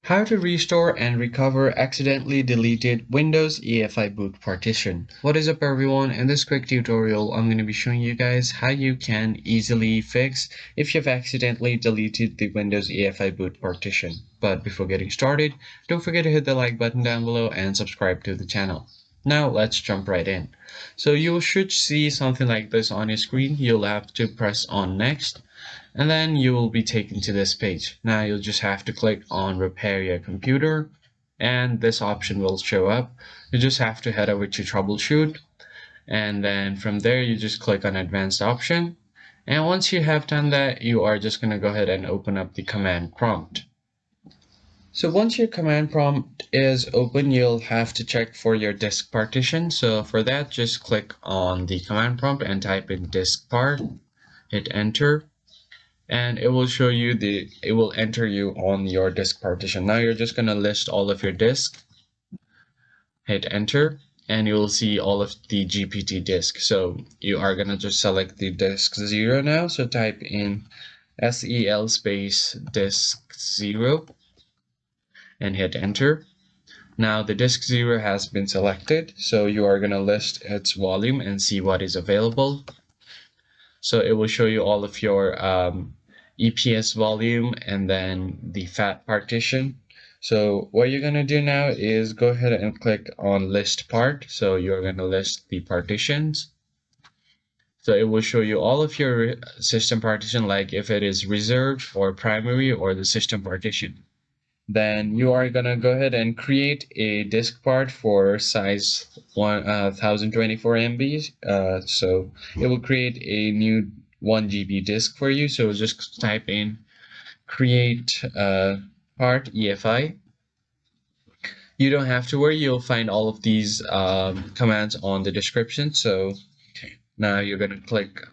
How to restore and recover accidentally deleted Windows EFI boot partition. What is up everyone? In this quick tutorial, I'm going to be showing you guys how you can easily fix if you've accidentally deleted the Windows EFI boot partition. But before getting started, don't forget to hit the like button down below and subscribe to the channel. Now let's jump right in. So you should see something like this on your screen. You'll have to press on next, and then you will be taken to this page. Now you'll just have to click on repair your computer and this option will show up. You just have to head over to troubleshoot, and then from there you just click on advanced option, and once you have done that, you are just going to go ahead and open up the command prompt. So once your command prompt is open, you'll have to check for your disk partition. So for that, just click on the command prompt and type in diskpart, hit enter, and it will show you it will enter you on your disk partition. Now you're just going to list all of your disks, hit enter, and you will see all of the GPT disk. So you are going to just select the disk 0 now. So type in SEL space disk 0 and hit enter. Now the disk 0 has been selected, so you are going to list its volume and see what is available. So it will show you all of your EPS volume and then the FAT partition. So what you're going to do now is go ahead and click on list part. So you're going to list the partitions. So it will show you all of your system partition, like if it is reserved or primary or the system partition. Then you are going to go ahead and create a disk part for size 1024 MB. So it will create a new 1 GB disk for you. So just type in create part EFI. You don't have to worry, you'll find all of these commands on the description. So now you're going to click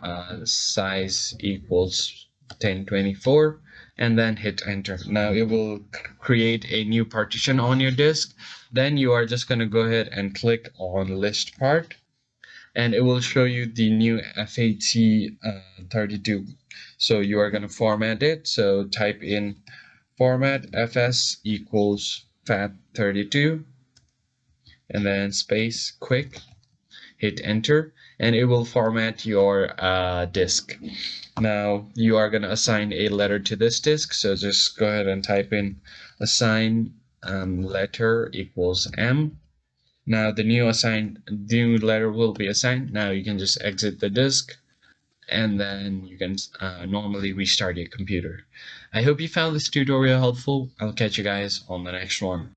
size equals 1024 and then hit enter. Now it will create a new partition on your disk. Then you are just going to go ahead and click on list part, and it will show you the new FAT32. So you are going to format it. So type in format fs equals FAT32 and then space quick, hit enter, and it will format your disk. Now you are going to assign a letter to this disk, so just go ahead and type in assign letter equals M. Now the new letter will be assigned. Now you can just exit the disk, and then you can normally restart your computer. I hope you found this tutorial helpful. I'll catch you guys on the next one.